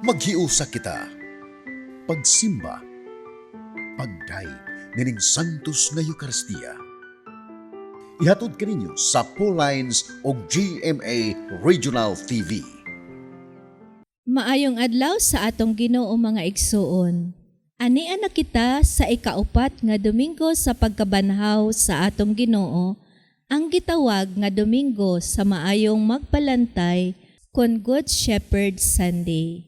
Maghiusa kita. Pagsimba, pagday nining Santos nga Eucharistia. Ihatod kaninyo sa Pauline's o GMA Regional TV. Maayong adlaw sa atong Ginoo mga igsuon. Anian na kita sa ikaupat nga Domingo sa pagkabanhaw sa atong Ginoo, ang gitawag nga Domingo sa maayong magpalantay kon Good Shepherd Sunday.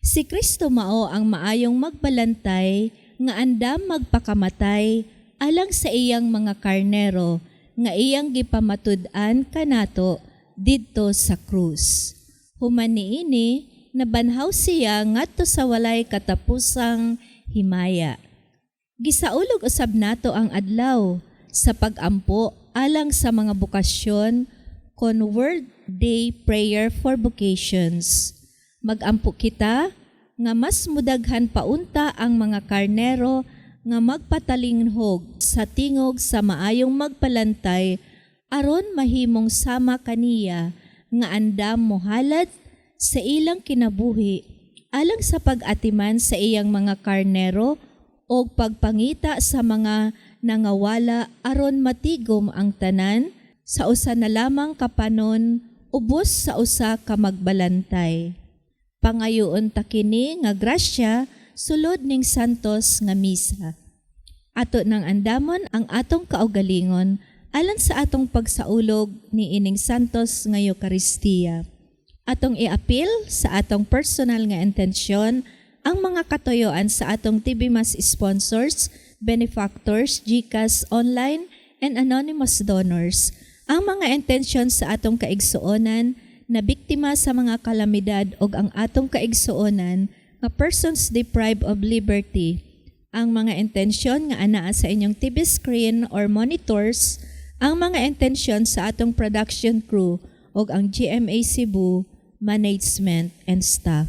Si Kristo mao ang maayong magbalantay nga andam magpakamatay alang sa iyang mga karnero nga iyang gipamatud-an kanato didto sa krus. Human niini nabanhaw siya ngadto sa walay katapusang himaya. Gisaulog usab nato ang adlaw sa pagampo alang sa mga bukasyon kon World Day Prayer for Vocations. Magampo kita nga mas mudaghan paunta ang mga karnero nga magpatalinghog sa tingog sa maayong magpalantay aron mahimong sama kaniya nga andam mohalad sa ilang kinabuhi alang sa pag-atiman sa iyang mga karnero o pagpangita sa mga nangawala aron matigom ang tanan sa usa na lamang kapanon ubos sa usa ka magbalantay. Pangayoon ta kini nga grasya sulod ning santos nga misa. Ato nang andamon ang atong kaugalingon alang sa atong pagsaulog ni ining santos nga Eucharistia. Atong iapil sa atong personal nga intensyon ang mga katuyoan sa atong TV Mas sponsors, benefactors, GCash online, and anonymous donors. Ang mga intensyon sa atong kaigsuonan na biktima sa mga kalamidad o ang atong kaigsuonan nga persons deprived of liberty. Ang mga intensyon nga anaa sa inyong TV screen or monitors, ang mga intensyon sa atong production crew o ang GMA Cebu, management and staff.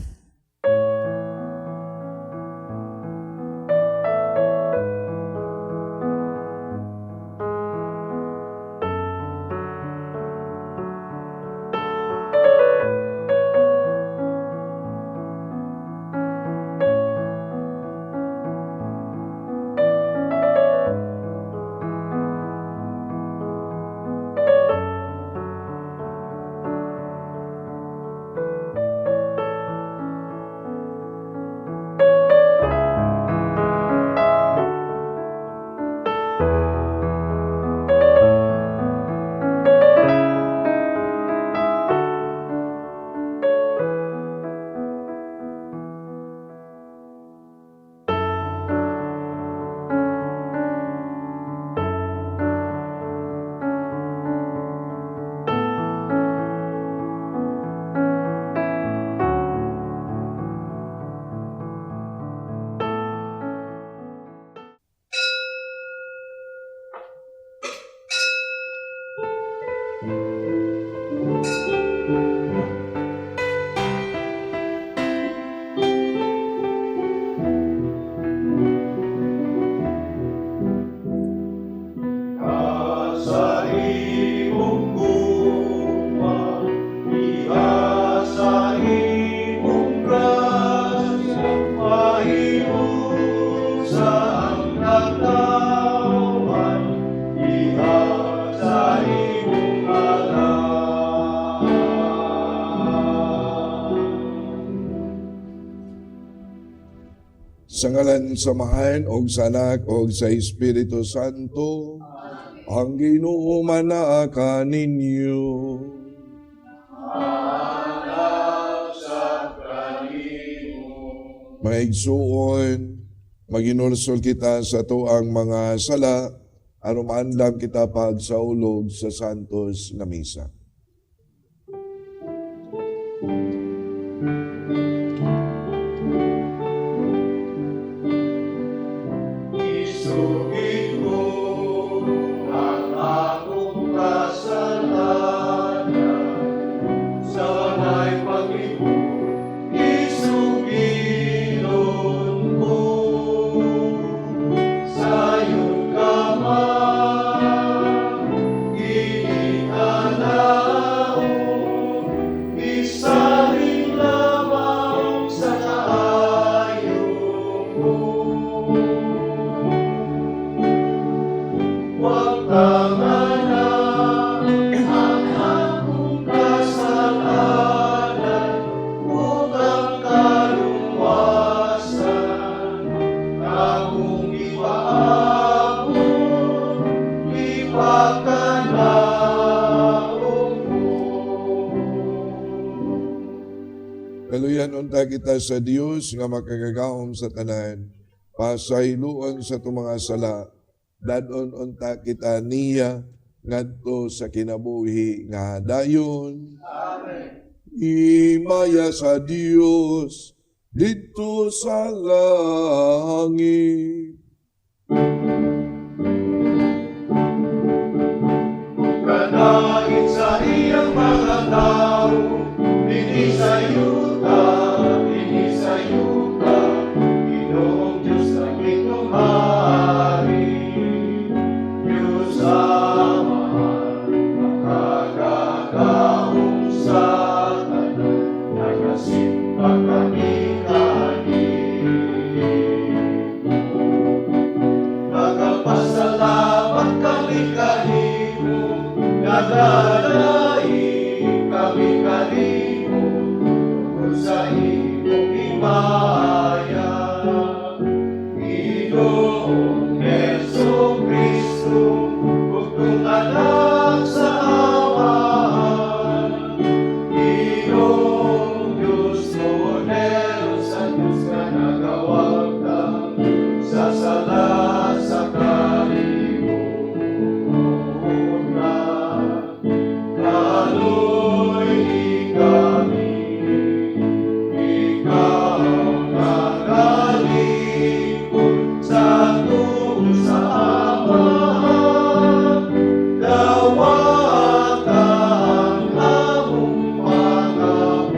Sa ngalan samahan og sa Anak og sa Espiritu Santo, ang Ginoo manaa ninyo. Mga igsuon, maginursol kita sa tuang mga sala, aron maandam kita pagsaulog sa santos nga misa. Isa kita sa Dios nga makagagahom sa tanan, pasayloan sa tumanga sala, dadon unta kita niya ngadto sa kinabuhi nga dayon. Amen. Himaya sa Dios dito sa langit. Kadangit sa iyang mga tao, hindi sa yuta, Ginoong Diyos na itong hari. Diyos Ama, makagagahong sa tanan, nagasimba kami nagpasalamat kami kanimo, nagdalain kami kanimo, tungkol sa imong himaya. Ginoong Jesucristo, bugtong anak sa Amahan, Ginoong Diyos modelo sa Diyos ka nagawag ka, sa sala sa kalimutan. Kaloy kami, ikaw nagalingkod sa tuwa sa Amahan, dawat ang among pangamuyo.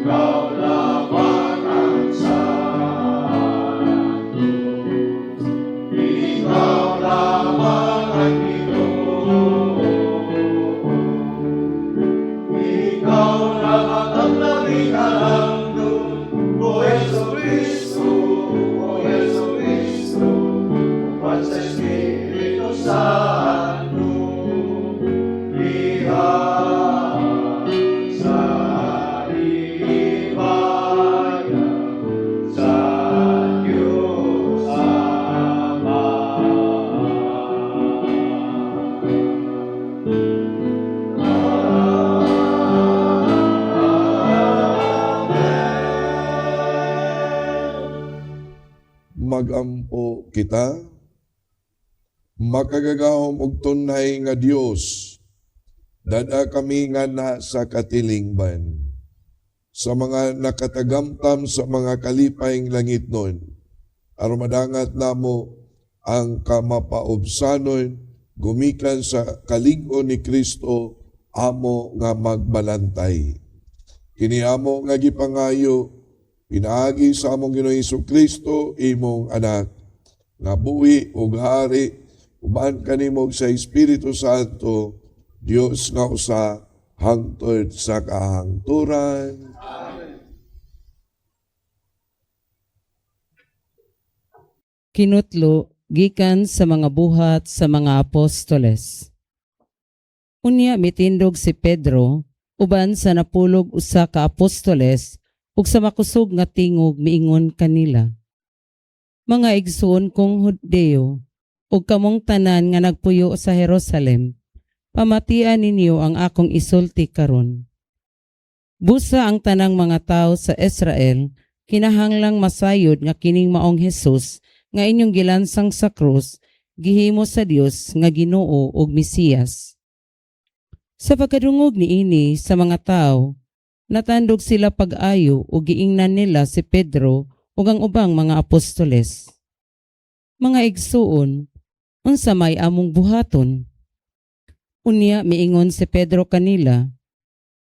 Ikaw lamang ang santo, ikaw lamang ang Ginoo, ikaw lamang ang naging O Jesucristo, upat sa Espiritu Santo, ihang sa himaya sa Diyos Ama. Magampo kita, makagagahom og tunay nga Dios, dada kami nga na sa katilingban, sa mga nakatagamtam sa mga kalipayng langit nun, aron madangat namo ang kamapaubsanon gumikan sa kalig-on ni Kristo amo nga magbalantay. Kini amo nga gipangayo pinaagi sa among Ginoong Jesucristo imong anak nga buhi ug hari uban kanimo sa Espiritu Santo, Dios nga usa hangtod sa kahangturan. Kinutlo gikan sa mga buhat sa mga apostoles. Unya mitindog si Pedro uban sa napulog usa ka apostoles ug sa makusog nga tingog miingon kanila, mga igsoon kong Hudeo ug kamong tanan nga nagpuyo sa Jerusalem, pamatian ninyo ang akong isulti karon. Busa ang tanang mga tao sa Israel kinahanglang masayod nga kining maong Hesus nga inyong gilansang sa krus gihimo sa Dios nga Ginoo ug Mesiyas. Sa pagkadungog niini sa mga tao, natandog sila pag-ayo ug giingnan nila si Pedro ug ang ubang mga apostoles. Mga igsuon, unsa may among buhaton? Unya miingon si Pedro kanila,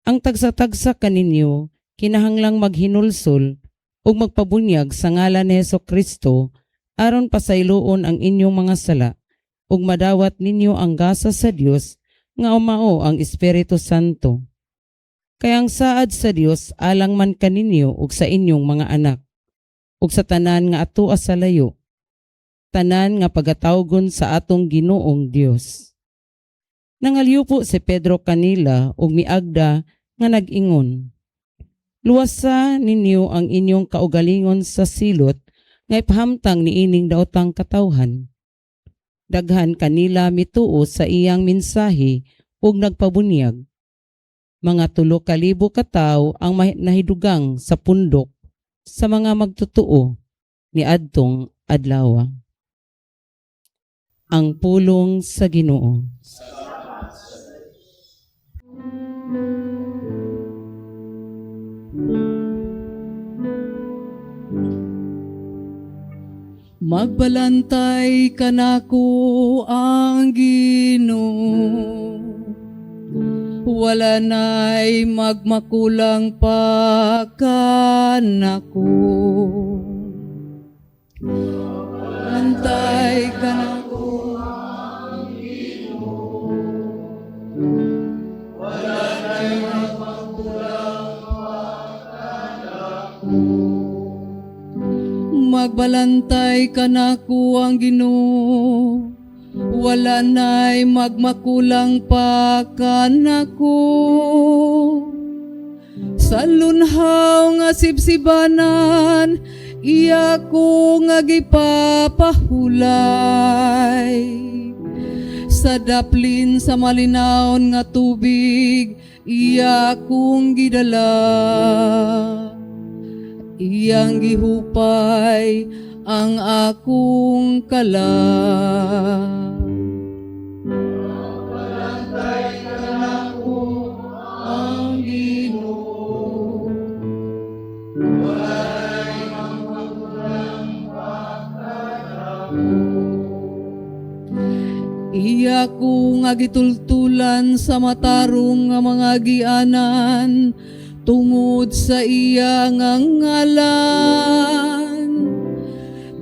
ang tagsa-tagsa kaninyo kinahanglang maghinulsol ug magpabunyag sa ngalan ni Hesukristo aron pasayloon ang inyong mga sala ug madawat ninyo ang gasa sa Dios nga umao ang Espiritu Santo. Kaya ang saad sa Dios alang man kaninyo ug sa inyong mga anak, ug sa tanan nga atua sa layo, tanan nga pagatawgon sa atong Ginoong Dios. Nangalyo po si Pedro kanila ug miagda nga nag-ingon, luwasa ninyo ang inyong kaugalingon sa silot nga ipahamtang niining daotang katawhan. Daghan kanila mituo sa iyang mensahe ug nagpabunyag. Mga 3,000 ka tawo ang nahidugang sa pundok sa mga magtutuo ni adtong adlaw. Ang pulong sa Ginoo. Magbalantay kanako ang Ginoo, wala na'y magmakulang pa kanako. Balantay kanako ang Ginoo, wala na'y magmakulang pa kanako. Magbalantay kanako ang Ginoo, wala na'y magmakulang pa kanako. Sa lunhaw nga sibsibanan, iya ko nga gipapahulay. Sa daplin sa malinaw nga tubig, iya kong gidala. Iyang gihupay ang akong kalag. Balantay kanako ang Ginoo, wala'y magmakulang pa kanako. Iya ko nga gitultulan sa matarong nga mga gianan, tungod sa iya nga ngalan.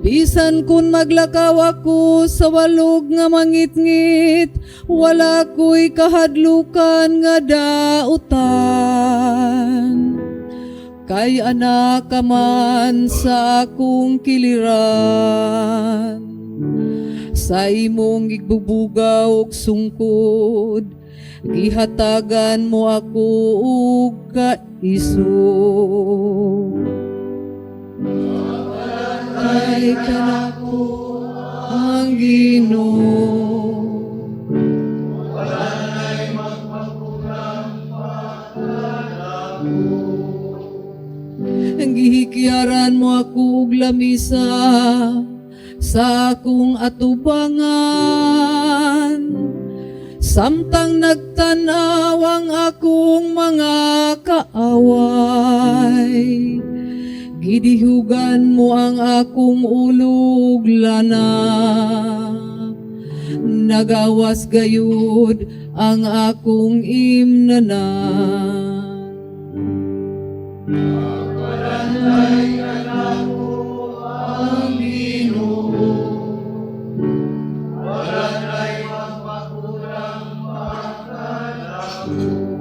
Bisan kun maglakaw ako sa walog nga mangitngit, wala ko'y kahadlukan nga dautan. Kay anak ka man sa akong kiliran, sa imong igbubugaw ug sungkod, gihatagan mo ako ug kaisog. Balantay kanako ang Ginoo, wala na'y magmakulang pa kanako. Gihikyaran mo ako og lamisa sa akong atubangan, samtang nagtanaw ang akong mga kaaway. Gidihugan mo ang akong ulog lana, nagawas gayud ang akong imnanan. Balantay kanako ang Ginoo, wala na'y magmakulang pa kanako.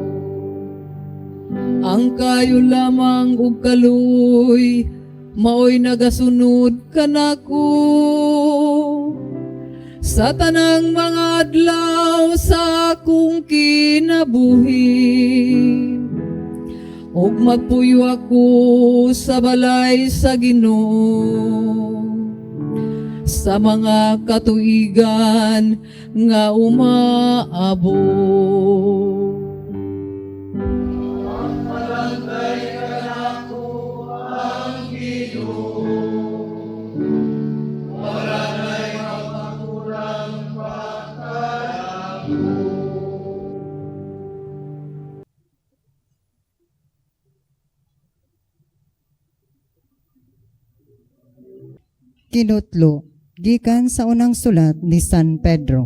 Ang kayo lamang ug kaluoy, maoy nagasunod kanako. Sa tanang mga adlaw sa akong kinabuhi, ug magpuyo ako sa balay sa Ginoo, sa mga katuigan nga umaabot. Balantay kanako ang Ginoo, wala na'y magmakulang pa kanako. Kinutlo, gikan sa unang sulat ni San Pedro.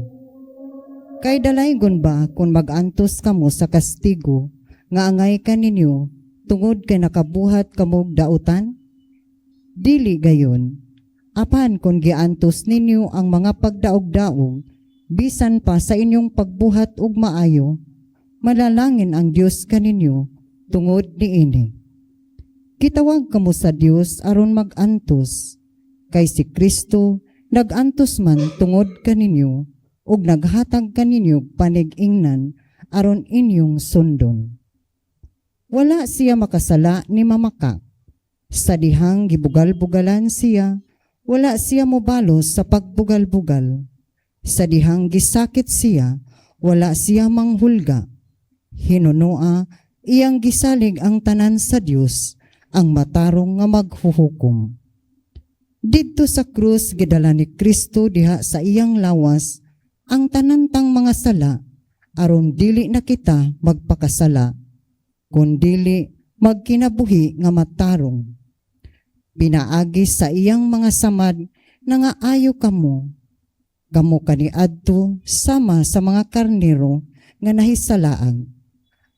Kay dalaygon ba kung mag-antos kamo sa kastigo, nga angay ka ninyo, tungod kay nakabuhat kamog dautan? Dili gayon, apan kung giantos ninyo ang mga pagdaog-daog, bisan pa sa inyong pagbuhat ug maayo, malalangin ang Dios kaninyo, tungod niini. Kitawag kamo sa Dios aron mag-antos, kay si Kristo nag-antos man tungod kaninyo ug naghatag kaninyo panig-ingnan aron inyong sundon. Wala siya makasala ni mamakak, sa dihang gibugal-bugalan siya Wala siya mobalos sa pagbugal-bugal. Sa dihang gisakit siya, wala siya manghulga. Hinunua, iyang gisalig ang tanan sa Dios, ang matarong nga maghuhukom. Didto sa krus gidala ni Kristo diha sa iyang lawas ang tanantang mga sala, aron dili na kita magpakasala, kundili magkinabuhi nga matarong. Pinaagi sa iyang mga samad na nga ayo kamo. Kamo kaniadto sama sa mga karnero nga nahisalaan.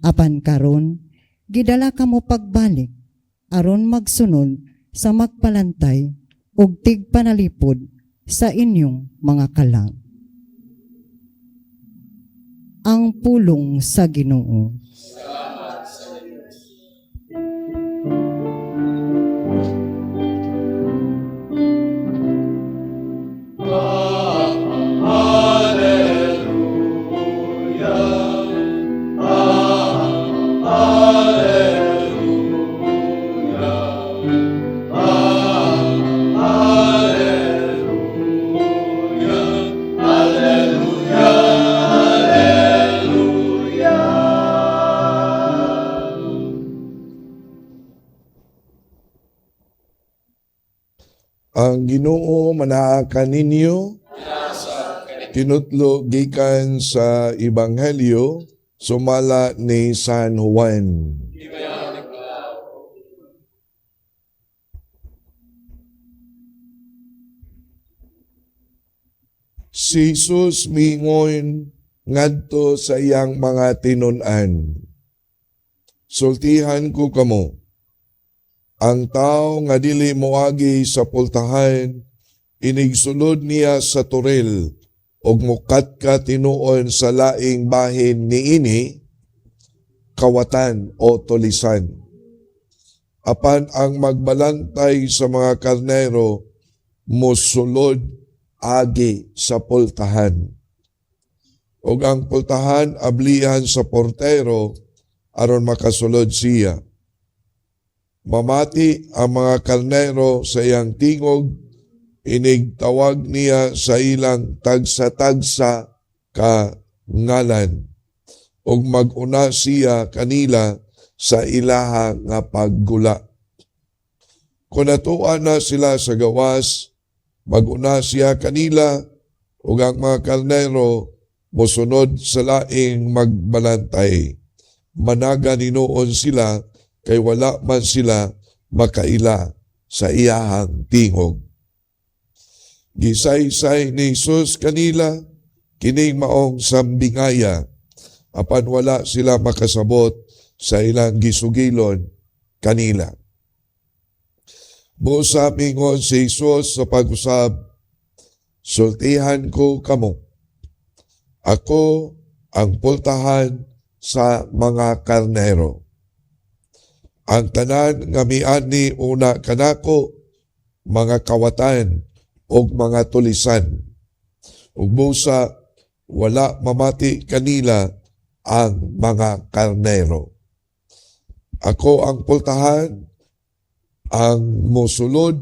Apan karon gidala kamo pagbalik aron magsunod sa magpalantay ug tigpanalipod sa inyong mga kalang. Ang pulong sa Ginoo. Ang Ginoo manaakan ninyo, tinutlo gikan sa Ebanghelyo sumala ni San Juan. Si Jesus mingon ngadto sa iyang mga tinun-an. Sultihan ko kamo, ang tao nga dili moagi sa pultahan, inigsulod niya sa turil, og mukat ka tinuon sa laing bahin niini, kawatan o tulisan. Apan ang magbalantay sa mga karnero, mosulod agi sa pultahan. Og ang pultahan ablihan sa portero, aron makasulod siya. Mamati ang mga karnero sa iyang tingog, inigtawag niya sa ilang tagsa-tagsa ka ngalan, ug mag-una siya kanila sa ilaha nga paggula. Kung natuan na sila sa gawas, mag-una siya kanila, ug ang mga karnero mosunod sa laing magbalantay. Managa ninuon sila, kay wala man sila makaila sa iyahang tingog. Gisay-say ni Jesus kanila, kining maong sambingaya, apan wala sila makasabot sa ilang gisugilon kanila. Busa mingon si Jesus sa pag-usab, sultihan ko kamo. Ako ang pultahan sa mga karnero. Ang tanan nga miani una kanako, mga kawatan o mga tulisan. Ug busa, wala mamati kanila ang mga karnero. Ako ang pultahan, ang mosulod,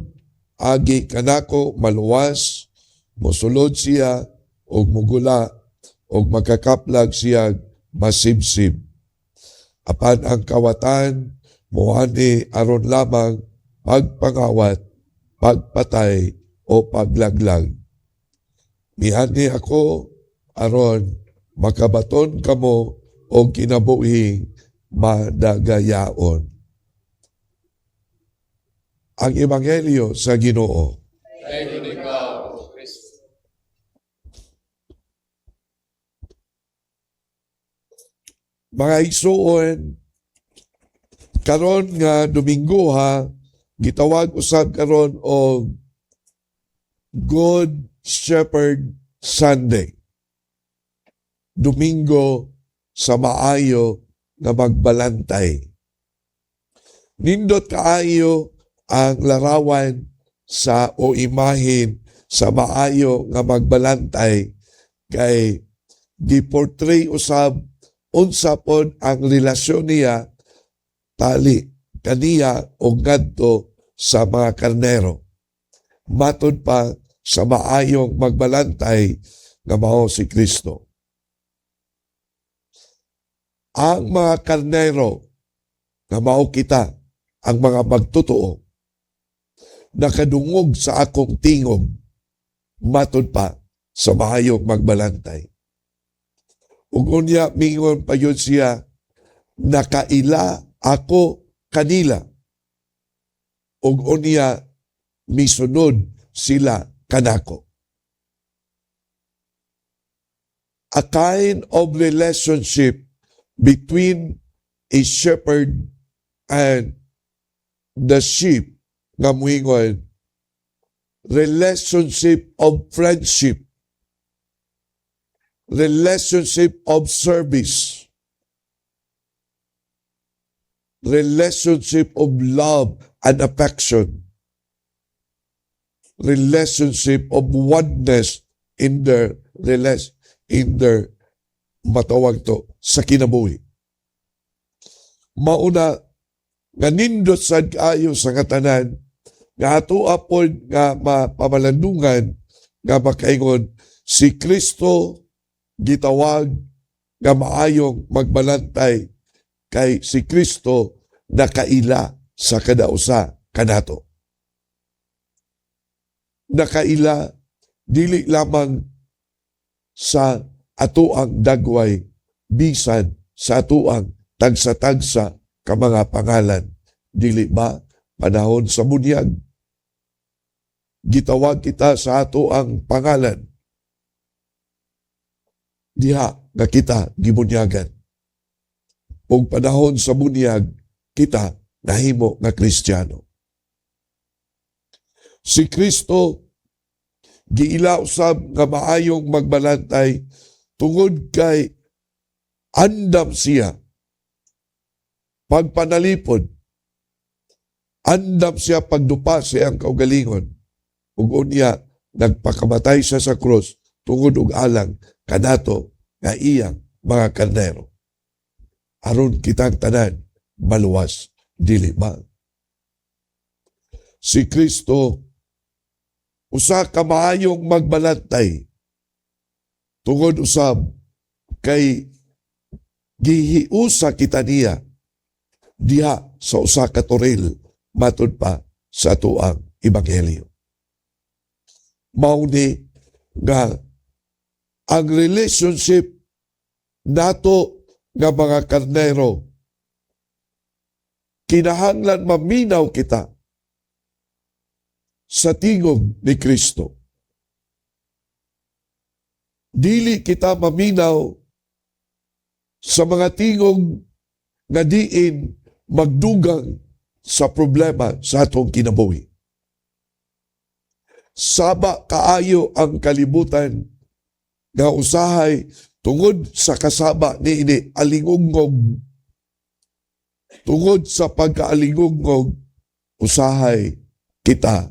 agi kanako maluwas, mosulod siya o mugula o makakaplag siya masibsib. Apan ang kawatan, muhani aron lamang pagpangawat, pagpatay o paglaglag. Miani ako aron makabaton kamo o kinabuhing madagayaon. Ang Ebanghelyo sa Ginoo. Mga igsuon, karon nga Domingo ha, gitawag usab karon og Good Shepherd Sunday. Domingo sa maayo nga magbalantay. Nindot kaayo ang larawan sa o imahin sa maayo nga magbalantay kay giportray usab unsa pod ang relasyon niya tali kaniya o ngadto sa mga karnero. matod pa sa maayong magbalantay nga mao si Kristo. Ang mga karnero nga mao kita, ang mga magtotoo, nakadungog sa akong tingog, matod pa sa maayong magbalantay. Ug unya mingon pa yun siya, nakaila ako kanila. Ug unya misunod sila kanako. A kind of relationship between a shepherd and the sheep nga muingon, relationship of friendship, relationship of service, relationship of love and affection, relationship of oneness in their matawag to sa kinabuhi. Mauna nga nindot sad kaayo sa katanan nga ato apod nga mapamalandungan nga makaingon si Kristo gitawag nga maayong magbalantay kay si Kristo nakaila sa kadausa kanato. Nakaila dili lamang sa atuang dagway bisan sa atuang tagsa-tagsa ka mga pangalan. Dili ba panahon sa bunyag? Gitawag kita sa atuang pangalan. Diha nga kita gibunyagan. Ug panahon sa bunyag kita nahimo nga Kristiyano. Si Kristo giila usab nga maayong magbalantay tungod kay andam siya pagpanalipod, andam siya pagdupa siya ang kaugalingon, ug unya nagpakamatay siya sa krus tungod og alang kanato nga iyang mga karnero. Aron kitang tanan maluwas, dili ba? Si Kristo usa ka maayong magbalantay tungod usab kay gihiusa kita niya diha sa usa ka turil matud pa sa atuang ebanghelyo. Mauni nga ang relationship nato nga mga karnero kinahanglan maminaw kita sa tingog ni Kristo. Dili kita maminaw sa mga tingog nga diin magdugang sa problema sa atong kinabuhi. Saba kaayo ang kalibutan nga usahay tungod sa kasaba niini alingungog. Tungod sa pagkaalingungog, usahay kita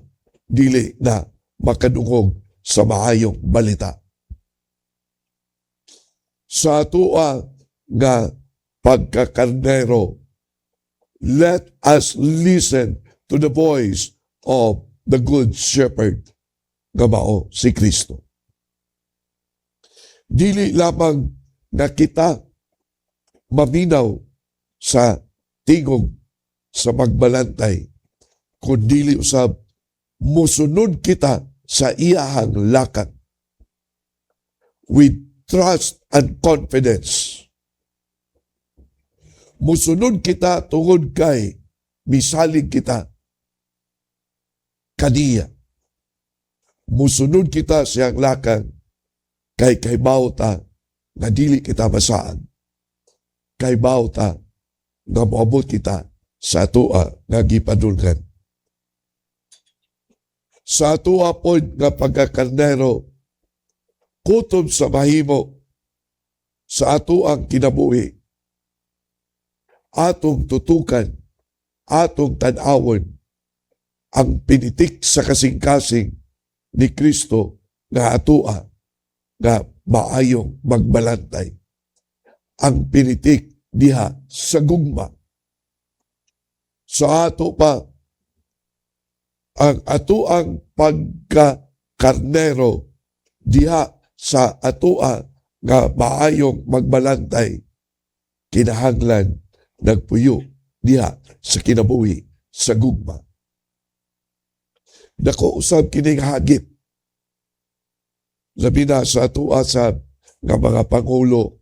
dili na makadungog sa maayong balita. Sa atua nga pagkakarnero, let us listen to the voice of the Good Shepherd nga mao si Kristo. Dili lamang na kita maminaw sa tingog sa magbalantay, kundi usab musunod kita sa iyahang lakad with trust and confidence. Musunod kita tungod kay misalig kita kaniya. Musunod kita siyang lakad kay bawta nga dili kita masaan. Kay bawta nga moabot kita sa atua nga gipadulgan. Sa atua pod nga pagkakarnero, kutob sa mahimo sa atuang kinabuhi, atong tutukan, atong tan-awon ang pinitik sa kasing-kasing ni Kristo nga atua nga maayong magbalantay. Ang pinitik diha sa gugma. Sa ato pa ang atuang pagkakarnero diha sa atua nga maayong magbalantay kinahanglan nagpuyo diha sa kinabuhi sa gugma. Dako usab kining hagit labi na sa atua sa nga mga pangulo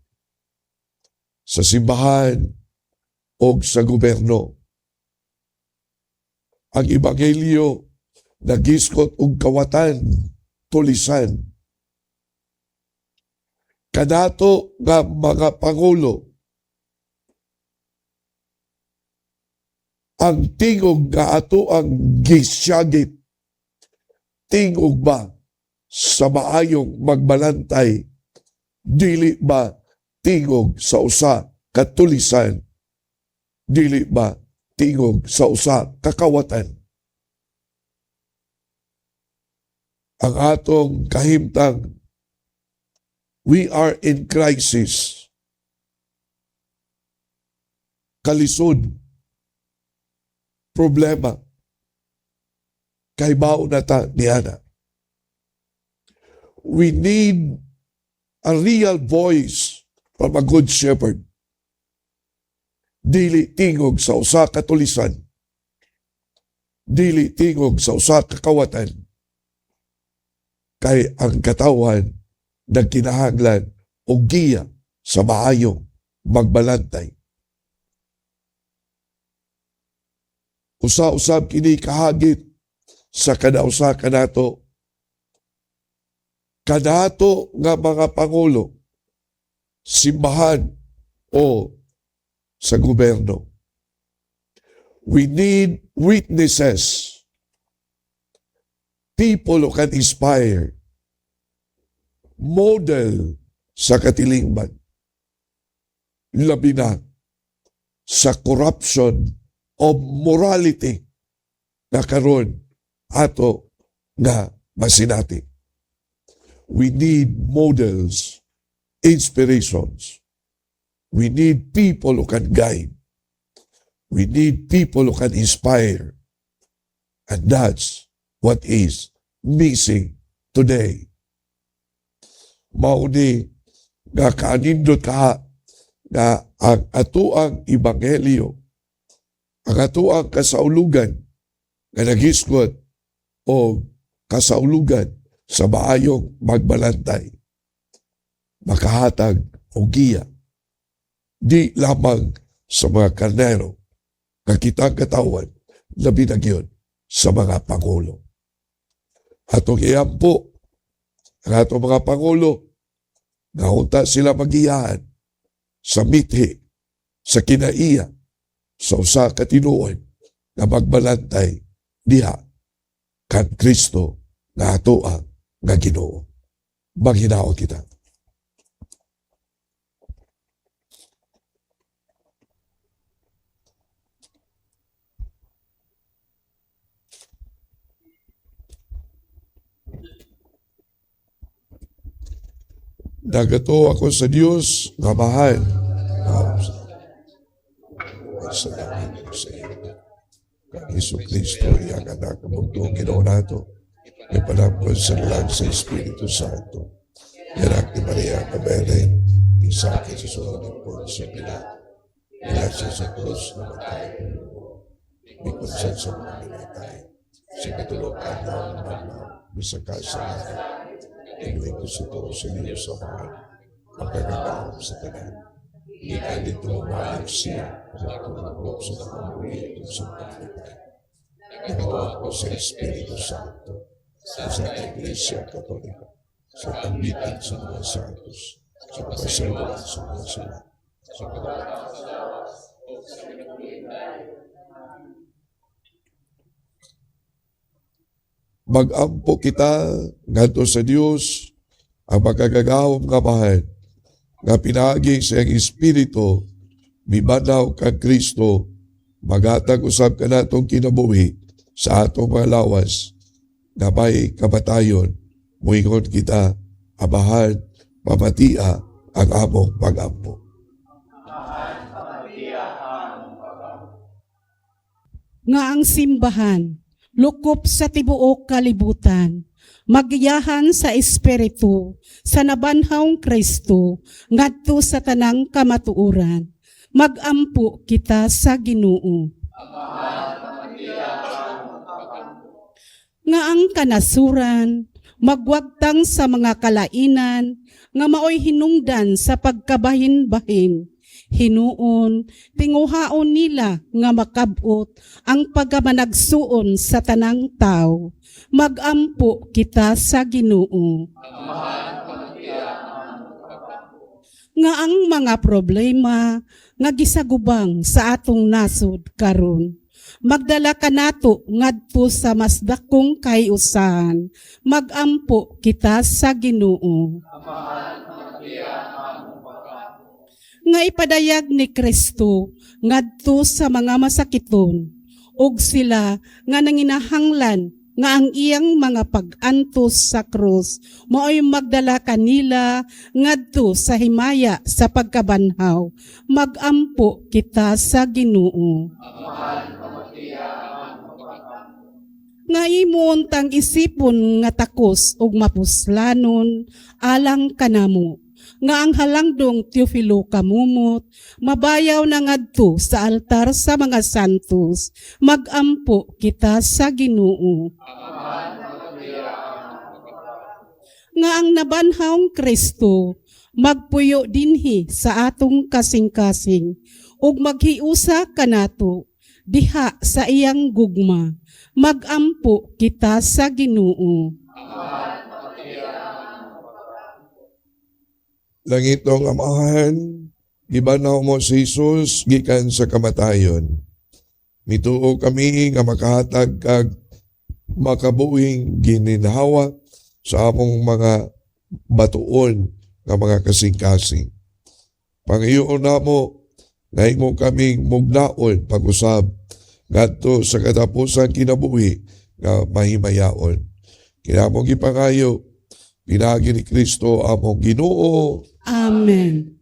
sa simbahan o sa gobyerno. Ang ebanghelyo nagiskot og kawatan, tulisan. Kanato nga mga pangulo, ang tingog nga ato ang gisyagit, tingog ba sa maayong magbalantay, dili ba tingog sa usa katulisan, dili ba tingog sa usa kakawatan. Ang atong kahimtang, we are in crisis. Kalisod, problema, kay bao na ta niana. We need a real voice from a good shepherd. Dili tingog sa usa ka tulisan. Dili tingog sa usa ka kawatan. Kay ang katawan nagkinahanglan og giya sa maayong magbalantay. Usa-usab kini kahagit sa kada-usa kanato. Kanato nga mga pangulo, simbahan o sa gobyerno. We need witnesses, people who can inspire, model sa katilingban, labi na sa corruption of morality na karon ato nga masinati. We need models, inspirations. We need people who can guide. We need people who can inspire. And that's what is missing today. Mauni nga kaanindot ka nga ang atuang ebanghelyo, ang atuang kasaulugan nga nagisgot o kasaulugan sa maayong magbalantay, makahatag o giya di lamang sa mga karnero nga kitang katawan, labi na gyud sa mga pangulo. Atong iampo ang atong mga pangulo nga unta sila magiyahan sa mithi, sa kinaiya, sa usa ka tinuod nga magbalantay diha kan Kristo nga atoa nga Ginoo. Maghinaot kita. Nagato ako sa Dios nga mahal. Sa langit sa iyo. Kang Isu Kristo, iyang anak ng mundo, Ginoo nato, may panapon sa lang sa Espiritu Santo. Yanak ni Maria Kabelen, isakit sa sunod po sa Pilato. Ilasya sa krus na matay. May konsen sa mga nilatay. Sa katulukan na ang maglaw, bisaka sa lahat. Tingling ko sa to sa iyo sa mahal. Ang kagagawang sa tanan. Hindi ka dito umalik siya. Sa tulog sa pamuli ito sa pagkakay. Nagawa ko sa Espiritu Santo. Sa Iglesia Katolika. Sa pagbitan sa mga santos. Sa pasayawan sa mga sila. Sa pagkakay sa lawas. O sa pinagulitay. Mag-ampo kita ngadto sa Dios ang magagagawang kamahan nga pinagi sa iyang Espiritu mibanaw kang Kristo magatag usab ka natong kinabuhi sa atong mga lawas nga may kamatayon muingon kita abahan pamatia ang among pag-ampo. Nga ang simbahan lukop sa tibuok kalibutan, magiyahan sa Espiritu, sa nabanhawng Kristo, ngadto sa tanang kamatuuran. Magampo kita sa Ginoo. Nga ang kanasuran, magwagtang sa mga kalainan, nga maoy hinungdan sa pagkabahin-bahin. Hinuon, tinguhaon nila nga makabot ang pagamanagsuon sa tanang tao. Magampo kita sa Ginoo. Nga ang mga problema nga gisagubang sa atong nasod karon, magdala ka nato ngadto sa mas dakong kayusahan. Magampo kita sa Ginoo. Nga ipadayag ni Kristo ngadto sa mga masakiton, ug sila nga nanginahanglan nga ang iyang mga pag-antos sa krus maoy magdala kanila ngadto sa himaya sa pagkabanhaw. Magampo kita sa Ginoo. Nga imon tang isipon nga takos ug mapuslanon alang kanamo, nga ang halangdong Teofilo kamumot, mabayaw na ngadto sa altar sa mga santos. Magampo kita sa Ginoo. Nga ang nabanhawng Kristo, magpuyo dinhi sa atong kasing-kasing, ug maghiusa kanato diha sa iyang gugma. Magampo kita sa Ginoo. Langitong Amahan, gibanaw mo si Jesus gikan sa kamatayon. Mituo kami nga makahatag kag makabuing gininhawa sa among mga batuon nga mga kasing-kasing. Pangiyoon namo nga imo kaming mugnaon pag-usab ngadto sa katapusan kinabuhi nga mahimayaon. Kinamong gipangayo pinagi ni Kristo among Ginoo. Amen.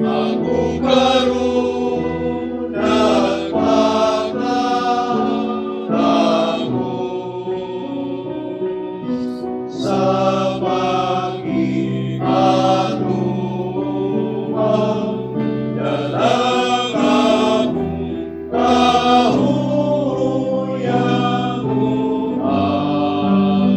Aku karon nagpatagos sa pag-iatuan, dalang akong kahuyang ang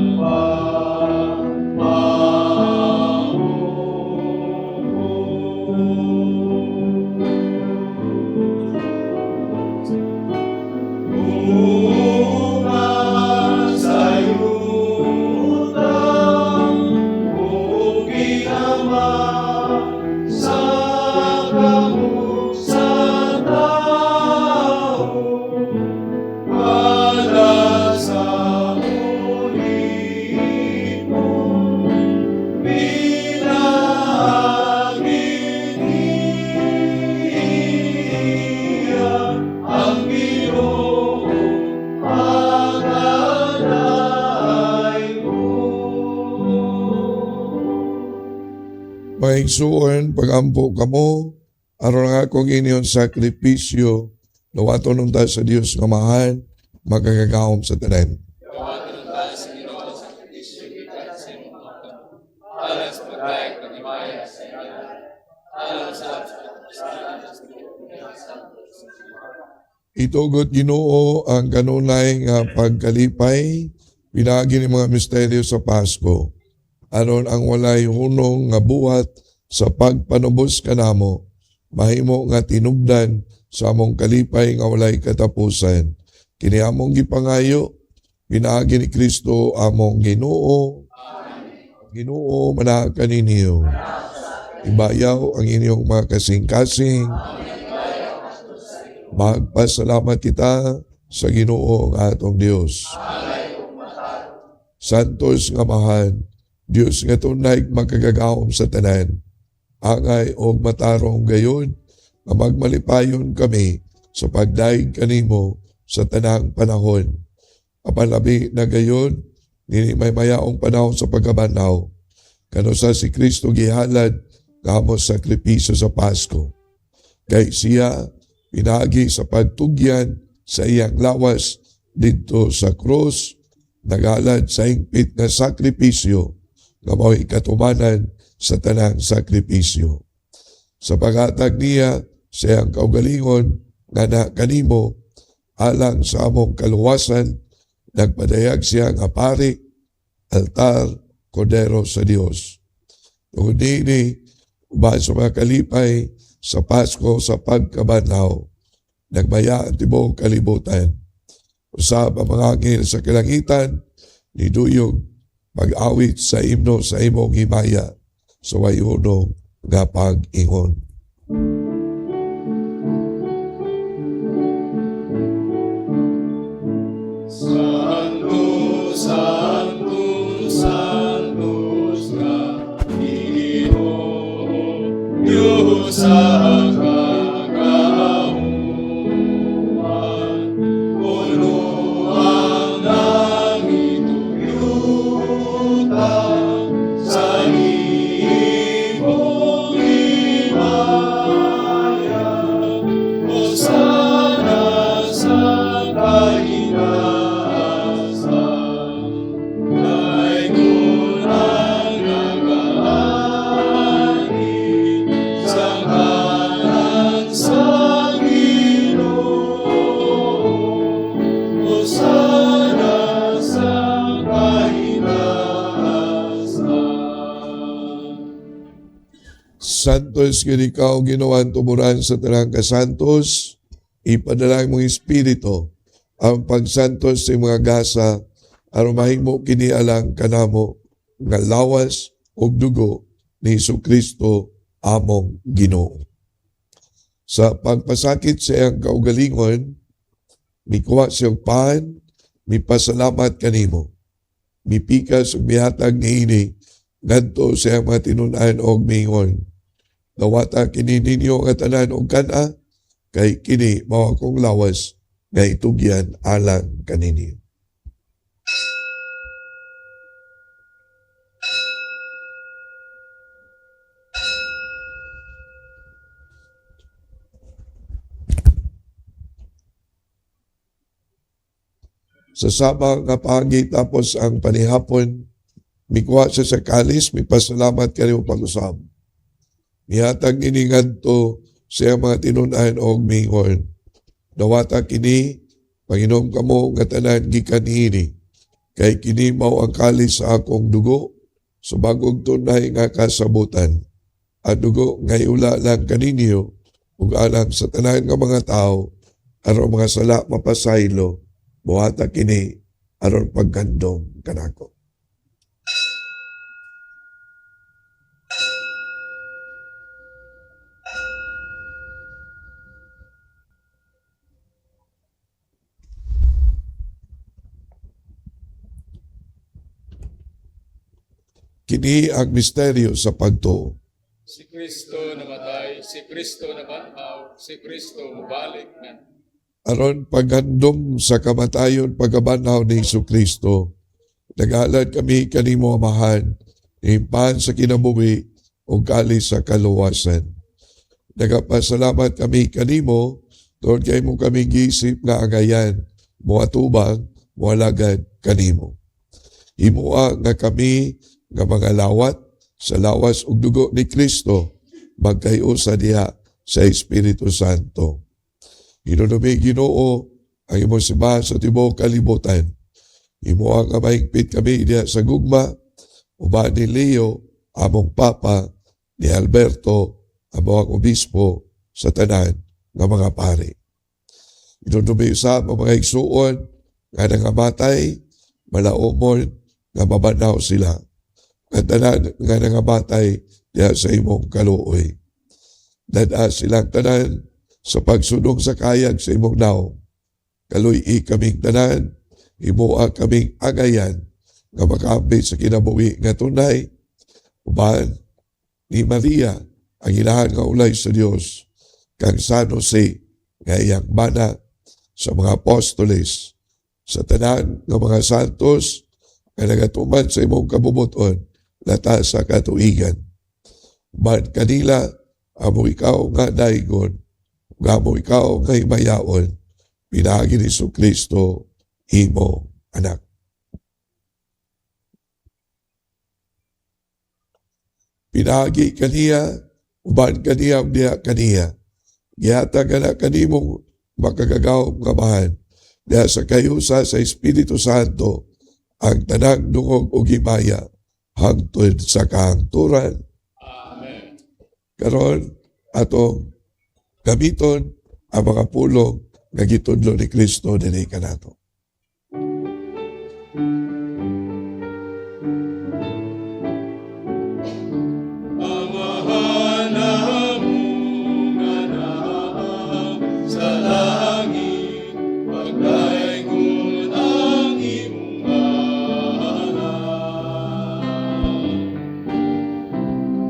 Maigsuon pagampo kamo aron nga akong inyong sakripisyo nawaton unta sa Dios nga mahal magagagahom sa tanan. Itugot Ginoo ang kanunay nga pagkalipay pinagi ni mga misteryo sa Pasko. Aron ang walay hunong nga buhat sa pagpanubos kanamo, mahimo nga tinubdan sa among kalipay nga walay katapusan. Kini among gipangayo, pinaagi ni Kristo among Ginoo. Ginoo manaag kaninyo. Ibayaw ang inyong mga kasing-kasing. Magpasalamat kita sa Ginoo nga atong Dios. Santos nga mahal, Dios nga tunay magkagagahom sa tanan. Angay og matarong gayon nga magmalipayon kami sa pagdaig kanimo sa tanang panahon. Apalabi na gayon, nini may mayaong panahon sa pagkabanaw. Kano sa si Kristo gihalad kamo sakripisyo sa Pasko. Kay siya pinagi sa pagtugyan sa iyang lawas dito sa krus, nagalad sa hingpit nga sakripisyo nga mao'y katumanan sa tanang sakripisyo. Sa paghatag niya sa iyang kaugalingon nga na kanimo alang sa among kaluwasan, nagpadayag siya nga pari, altar, kordero sa Dios. Tungod nini, uban sa mga kalipay sa Pasko sa pagkabanaw, nagmaya ang tibong kalibutan. Usab ang mga angel sa kalangitan, niduyog pag-awit sa imno sa imong himaya sa wayunong nga pag-ingon. Santo, Santo, Santos nga Ginoo, Diyos sa kagauhan, puno ang langit yuta sa imong himaya, Hosana sa kainasan, kay kunang nagaani sa ngalan sa Ginoo, Hosana sa kainasan. Santos kini ikaw ginawan tumuran sa tanang kasantos, ipadala mong espiritu ang pagsantos sa mga gasa aron mahimo kini alang kanamo nga lawas ug dugo ni Jesucristo among Ginoo. Sa pagpasakit sa iyang kaugalingon, mikuha siyang pan, mipasalamat kanimo. Mipikas ug mihatag niini ngadto sa iyang mga tinun-an og mingon. Dawata kini ninyo nga tanan og kana, kay kini mao akong lawas nga itugyan alang kanini. Sa sabang nga pagi tapos ang panihapon, mikuha siya sa kalis, mipasalamat kanimo pag-usab. Mihatag ini ngadto sa mga tinun-an og mingon. Dawata kini, Panginoon kamo nga tanan gikan niini, kay kini mao ang kalis sa akong dugo, sa bagong tunay nga kasabutan. At dugo nga iula lang kaninyo, ug alang sa tanan nga mga tao, aron mga sala mapasaylo, buhata kini aron pagkandong kanako. Kini ang misteryo sa pagtuo. Si Kristo namatay, si Kristo nabanhaw, si Kristo mubalik na. Aron paghandom sa kamatayon pagkabanhaw ni Jesucristo, naghalad kami kanimo amahan, impan sa kinabuhi o kalis sa kaluwasan. Nagapasalamat kami kanimo, tungod kay mo kami gisip nga agayan, muatubang, mualagad kanimo. Himua nga kami nga mga lawat sa lawas ug dugo ni Kristo, magkahiusa diha sa Espiritu Santo. Hinunumi Ginoo ang imong simbahan sa tibuok kalibutan. Imo ang mahigpit kami diha sa gugma, uban ni Leo, among Papa, ni Alberto, among obispo sa tanan nga mga pari. Hinunumi sa mga igsuon nga nangamatay, malaumon nga mabanaw sila. Tanan nga nangamatay diha sa imong kaluoy. Dada silang tanan sa pagsunong sa kayag sa imong naong. Kaluy-i kaming tanan, imuha kaming agayan nga makaambit sa kinabuhi nga tunay. Uban ni Maria ang ilahan nga ulay sa Dios, kang San Jose nga iyang bana sa mga apostoles, sa tanan ng mga santos, nga nagatuman sa imong kabubuton, lata sa katuigan. Man kanila, amo ikaw nga daigon, amo ikaw nga himayaon, pinagi ni Kristo, imo anak. Pinagi kaniya, uban kaniya, diya kaniya. Gihata ka na kanimong makagagaw kamahan. Diya sa kayusa sa Espiritu Santo, ang tanang dungog o gimaya, hangtod sa kahangturan. Amen. Karon atong gamiton ang mga pulong nga gitudlo ni Kristo dinhi kanato. Amahan mo nga naa sa langit, pagdaingon ang imong ngalan.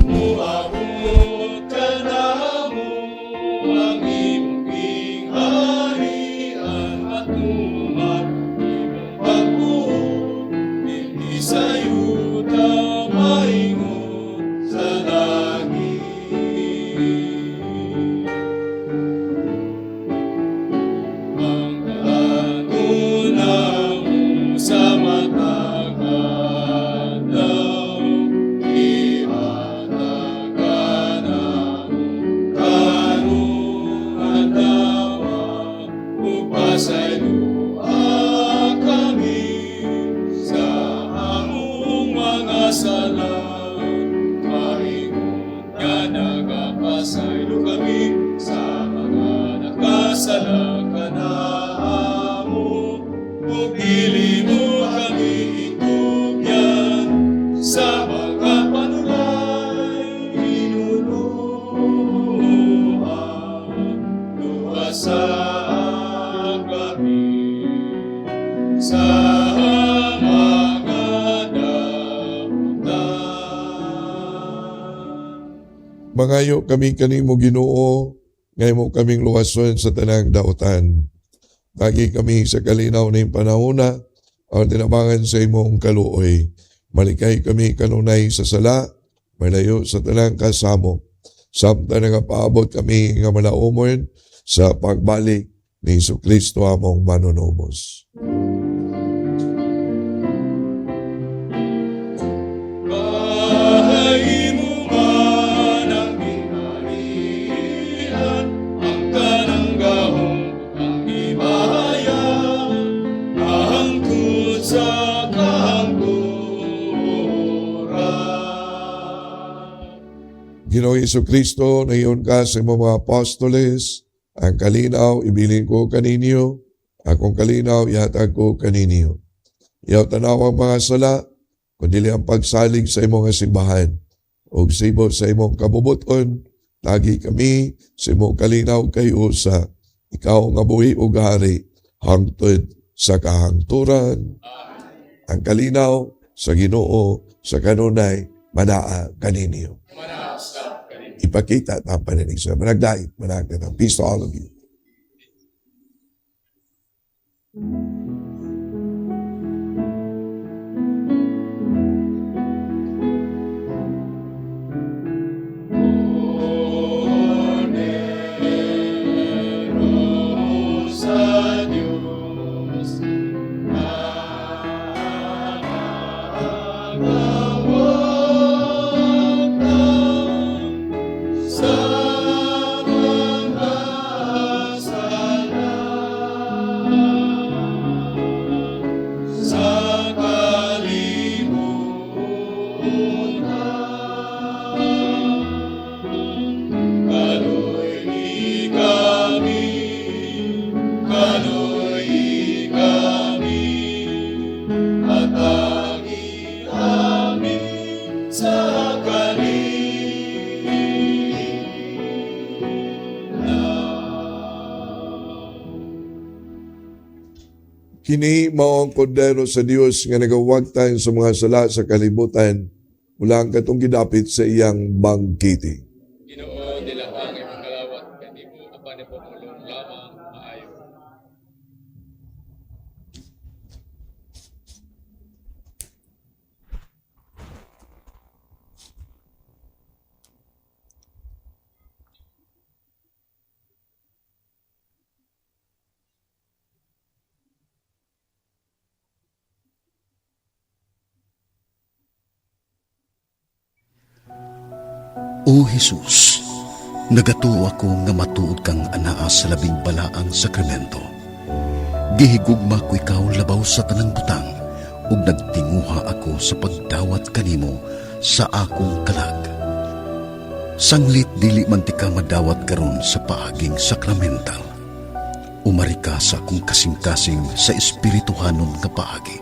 Muabot ka namo ang imong kingharian at tumat imong pagbuot, dinhi sa yuta maingon sa langit. Ang kalangunan mo sa matag adlaw, ihatagan mo karong adlaw, upasayloa kami sa among mga sala. Maingon nga nagapasaylo kami sa mga nakasala kanamo, ug dili mo kami itugyan sa mga panulay inuluhan. Luwasa kami sa mga damutan. Mangayo kami kanimo Ginoo, ngay mo kaming luwason sa tanang dautan. Lagi kami sa kalinaw ng panahona, ang tinabangan sa imong kaluoy. Malikay kami kanunay sa sala, malayo sa tanang kasamo. Samtang nagapaabot kami nga malaumon sa pagbalik ni Kristo among manunubos. Kahimo man ang pinarian, ang kananggahong ang himaya, hangtod sa kahangturan. Ginoong Kristo, nayon ka sa imong mga apostoles, ang kalinaw ibilin ko kaninyo, akong kalinaw ihatag ko kaninyo. Iyaw tanaw ang mga sala, kundi ang pagsalig sa imong simbahan, o sibo sa imong kabubuton, lagi kami sa imong kalinaw kay usa, ikaw nga buhi ug hari, hangtod sa kahangturan. Ang kalinaw sa Ginoo sa kanunay manaa kaninyo. Ipakita ang paninig sa managdait, managdait. Peace to all of you. Cordero sa Diyos, sa mga sala, sa kalimutan. Kaloy kami, atagi amin sa Kini mao ang kordero sa Dios nga nagawagtan sa mga sala sa kalibutan, mula ang katong gidapit sa iyang bangkiti. Ginoo nila ang imong kalawat, kandi mo apan ni pumulong lamang O Jesus, nagatuo ako nga matuod kang anaa sa labing balaang sakramento. Gihigugma ko ikaw labaw sa tanang butang, ug nagtinguha ako sa pagdawat kanimo sa akong kalag. Sanglit dili man ti ka madawat karon sa paaging sakramental. Umari ka sa akong kasing-kasing sa espirituhanon nga paagi.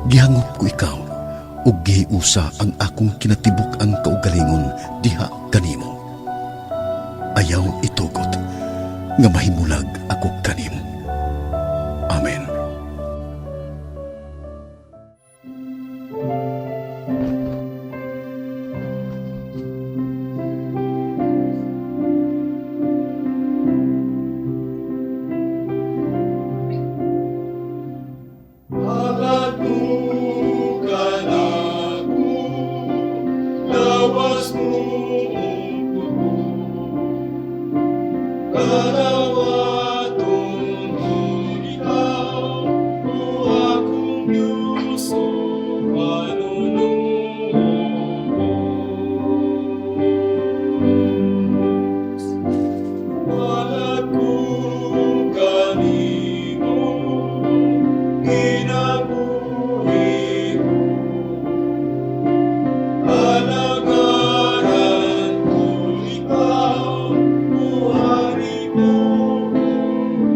Gihangop ko ikaw, ug gihiusa ang akong kinatibuk ang kaugalingon diha kanimo. Ayaw itugot nga mahimulag ako kanimo. Amen. Halagukan ako, lawas mo ang puso. Kalawaton ko ikaw, o akong Diyos o manunubos. Halagukan mo, kinabuhi ko. Alagaran ko ikaw, buhari ko,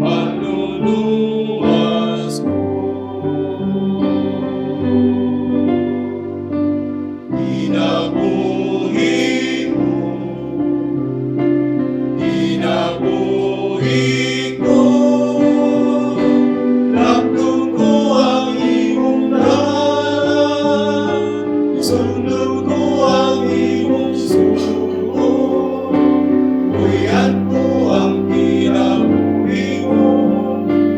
manluluwas ko. Kinabuhi mo, kinabuhi ko. Lakdong ko ang iyong dalan, sunod ko ang iyong sugo. Buyan ko ang kinabuhi mo,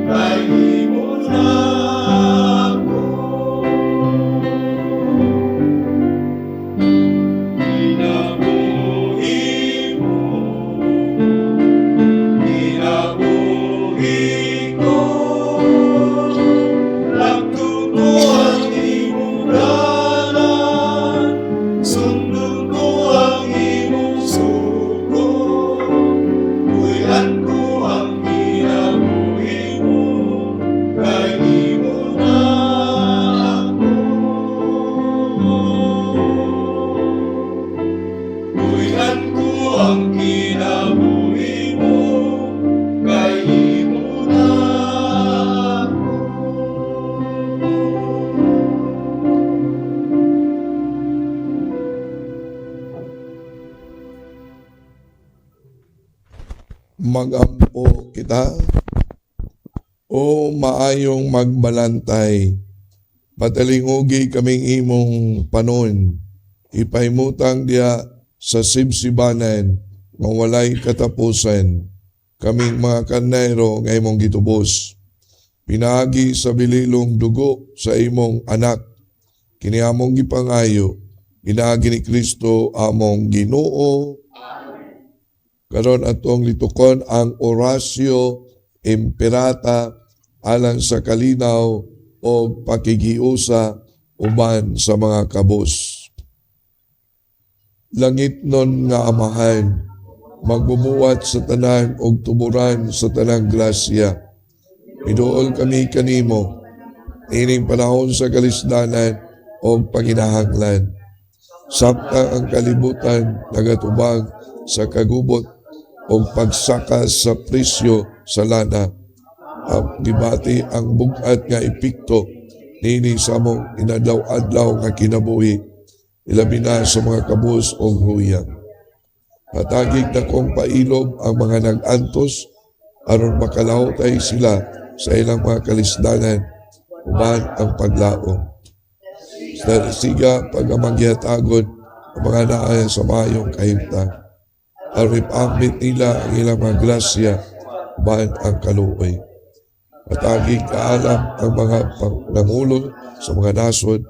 kay imo na ako. Kinabuhi mo, kinabuhi ko. Lakdong ko ang iyong dalan, sunod ko ang iyong sugo. Buyan ko ang kinabuhi mo, kay imo na ako. Buyan ko ang kinabuhi mo, kay imo na ako. Magampo kita, o maayong magbalantay, patalingugi kaming imong panon, ipaimutang diya sa sibsibanan, mawalay katapusan, kaming mga kanayro nga imong gitubos. Pinaagi sa bililong dugo sa imong anak, kini among gipangayo, pinaagi ni Kristo among Ginoo. Karon atong litukon ang orasyo imperata alang sa kalinaw o pakigiusa uban sa mga kabos. Langit nun nga amahan, magbubuwat sa tanan og tuburan sa tanang grasya. Iduol kami kanimo, ining panahon sa kalisdanan o panginahanglan. Sabta ang kalibutan nagatubag sa kagubot o pagsakas sa presyo sa lana. At gibati ang bugat nga epekto nini sa mong inadlaw-adlaw nga kinabuhi, ilabi na sa mga kabus o huyang. Patagig na kong pailob ang mga nag-antos aron makalahutay sila sa ilang mga kalisdanan uban ang paglaom. Sa siga pagamagyatagon ang mga naaya sa mayong kahimtang. Aron ipamit nila ang ilang mga grasya uban ang kaluoy. Patagig kaalam ang mga nangulo sa mga nasod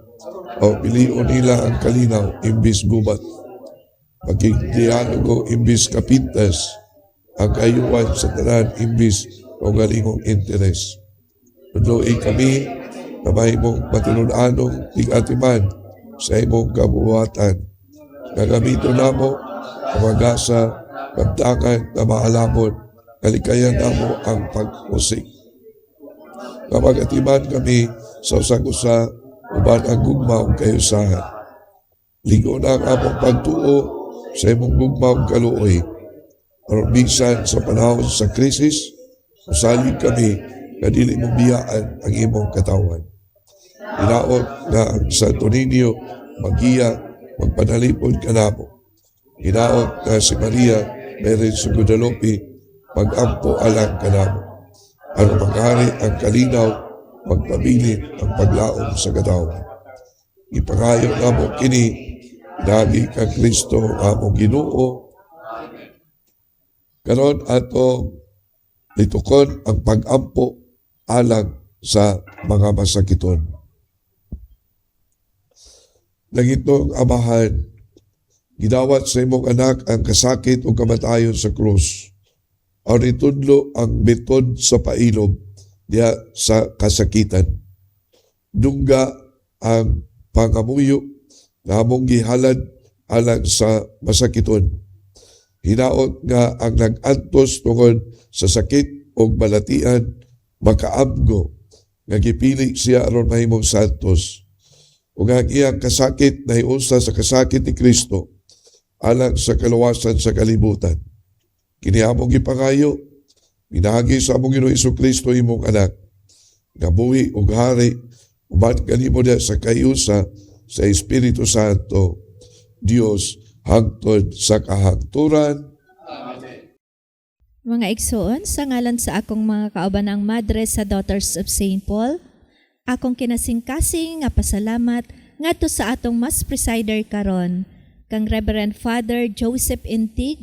o pilion nila ang kalinaw imbis gubat. Pagkikdialogo imbis kapintas, ang kayuan sa tanan imbis o galingong interes. Tudloy kami na may mong matinunanong tig-atiman sa imong kabuhatan. Nagamito na mo Amagasa, kaptangan na mahalamon, kalikayan na mo ang pagmusik. Kapag atiman kami sa usag-usa, uban ang gugma o kayusahan. Ligo na ang among pagtuo sa imong gugma o kaluoy. Aron bisan sa panahon sa krisis, usalig kami na dili mo biyaan ang imong katawan. Hinaot nga ang Santo Niño, maghiya, magpanalipod ka namo. Hinaot nga si Maria, Mary sa Guadalupe, mag-ampo alang ka namo. Ano maghari ang kalinaw, magpabilin ang paglaom sa katawan. Ipangayo namo kini, dagi kang Kristo among Ginoo. Karon atong litukon ang pag-ampo alang sa mga masakiton. Nangitong amahan, gidawat sa imong anak ang kasakit o kamatayon sa krus. Aron itudlo ang betod sa pailog diya sa kasakitan. Dungga ang pangamuyo na among gihalad alang sa masakiton. Hinaot nga ang nag-antos tungod sa sakit o balatian makaabgo nga gipili siya aron mahimong santos. Ug ang iyang kasakit na hiusa sa kasakit ni Kristo alang sa kaluwasan sa kalibutan. Kini among gipangayo, minahagi sa among Ginoong Jesucristo imong anak, nga buhi ug hari, uban kanimo diya sa kayusa sa Espiritu Santo, Dios hangtod sa kahangturan. Mga igsoon, sa ngalan sa akong mga kaubanang madre sa Daughters of St. Paul, akong kinasingkasing nga pasalamat ngadto sa atong mas presider karon, kang Reverend Father Joseph Intig,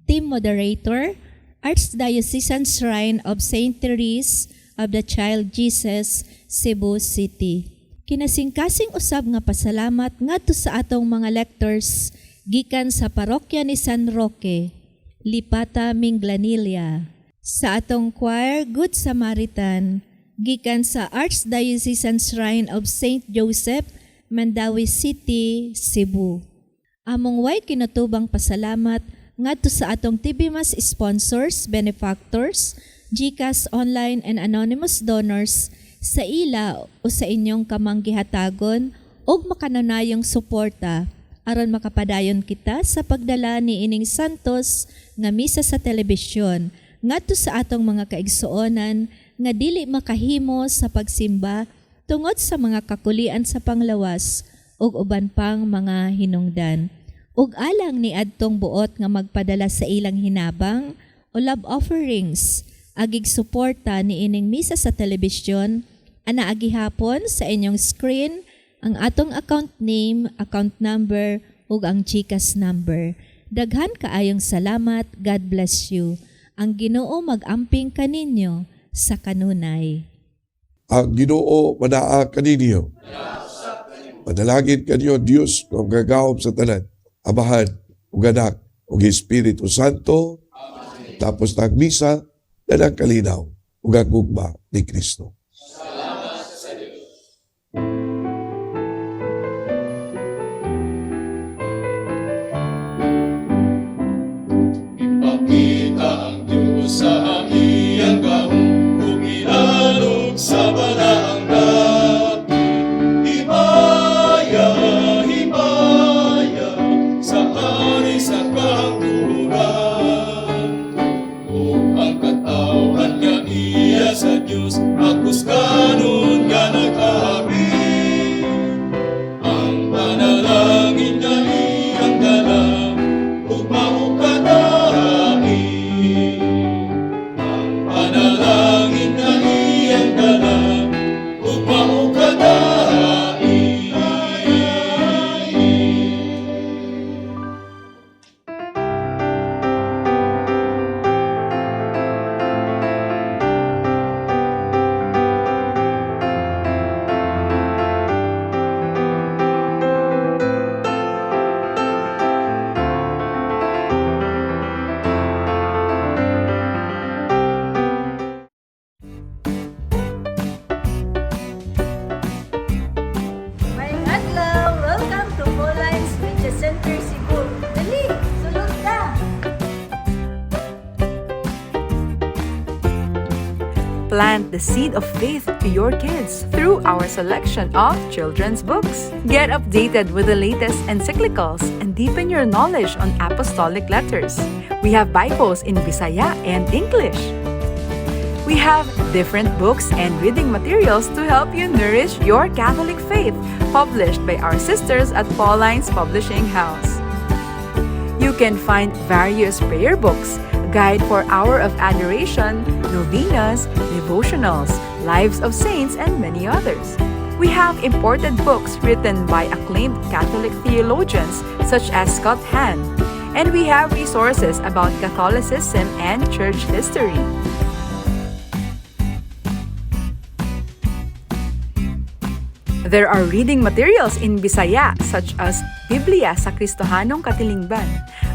Team Moderator, Archdiocesan Shrine of St. Therese of the Child Jesus, Cebu City. Kinasingkasing usab nga pasalamat ngadto sa atong mga lectors gikan sa parokya ni San Roque, Lipata, Minglanilla. Sa atong choir, Good Samaritan, gikan sa Archdiocesan Shrine of St. Joseph, Mandawi City, Cebu. Among way kinatubang pasalamat ngadto sa atong TVMAS sponsors, benefactors, GCash online and anonymous donors sa ila o sa inyong kamanggihatagon og makanunayong suporta aron makapadayon kita sa pagdala ni ining santos nga misa sa telebisyon ngadto sa atong mga kaigsuonan nga dili makahimo sa pagsimba tungod sa mga kakulian sa panglawas ug uban pang mga hinungdan. Ug alang ni adtong buot nga magpadala sa ilang hinabang o love offerings, agig suporta ni ining misa sa telebisyon, ana agihapon sa inyong screen ang atong account name, account number, ug ang GCash number. Daghan kaayong salamat, God bless you. Ang Ginoo mag-amping kaninyo sa kanunay. Ang Ginoo manaa kaninyo. Manalangin kanyo Dios kung gagawom sa tanan. Amahan, ug Anak, ug Espiritu Santo. Amen. Tapos ng misa, na ng kalinaw, ug ang gugma ni Kristo. Salamat sa Diyos. Ipakita ang Diyos sa iyang gahong, kung inalog sa balaang sa Diyos, ako Plant the seed of faith to your kids through our selection of children's books. Get updated with the latest encyclicals and deepen your knowledge on apostolic letters. We have Bibles in Bisaya and English. We have different books and reading materials to help you nourish your Catholic faith, published by our sisters at Pauline's Publishing House. You can find various prayer books, a guide for Hour of Adoration, novenas, devotionals, Lives of Saints, and many others. We have imported books written by acclaimed Catholic theologians such as Scott Hahn, and we have resources about Catholicism and church history. There are reading materials in Bisaya such as Biblia sa Kristohanong Katilingban,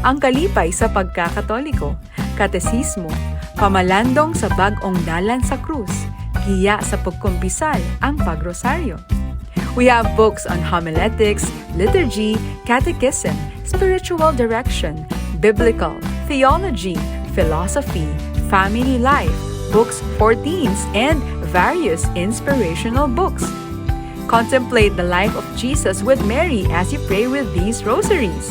Ang Kalipay sa Pagkakatoliko, Katesismo, Pamalandong sa Bag-ong Dalan sa Krus, Giya sa Pagkumpisal, Ang Pagrosaryo. We have books on homiletics, liturgy, catechism, spiritual direction, biblical, theology, philosophy, family life, books for teens, and various inspirational books. Contemplate the life of Jesus with Mary as you pray with these rosaries.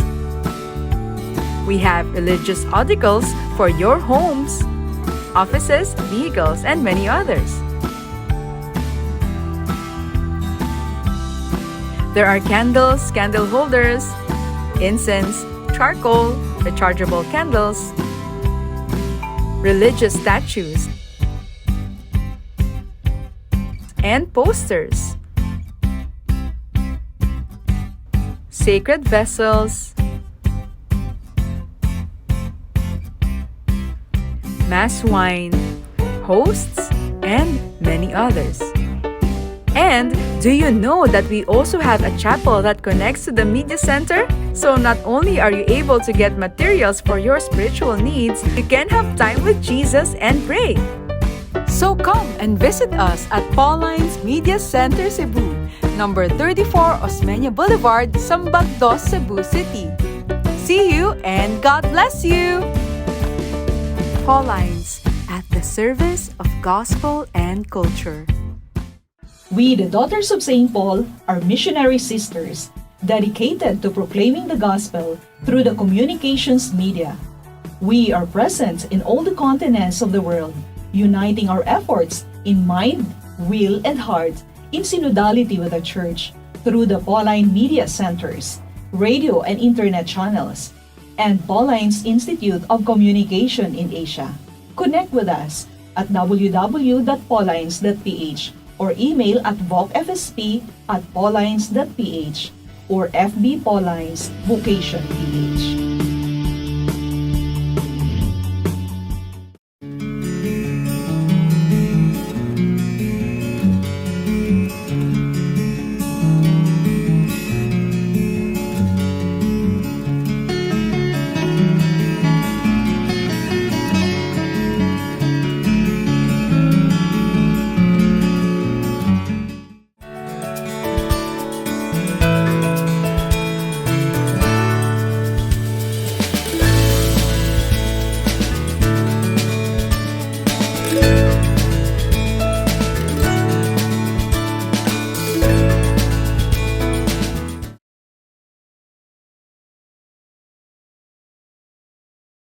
We have religious articles for your homes, offices, vehicles, and many others. There are candles, candle holders, incense, charcoal, rechargeable candles, religious statues, and posters. Sacred vessels, mass wine, hosts, and many others. And do you know that we also have a chapel that connects to the media center? So not only are you able to get materials for your spiritual needs, you can have time with Jesus and pray. So come and visit us at Pauline's Media Center Cebu, number 34 Osmeña Boulevard, Sambag 2, Cebu City. See you and God bless you! Pauline's, at the service of gospel and culture. We, the Daughters of St. Paul, are missionary sisters dedicated to proclaiming the gospel through the communications media. We are present in all the continents of the world, uniting our efforts in mind, will, and heart in synodality with the Church through the Pauline Media Centers, radio and internet channels, and Pauline's Institute of Communication in Asia. Connect with us at www.paulines.ph or email at vocfsp@paulines.ph or FB Paulines Vocation PH.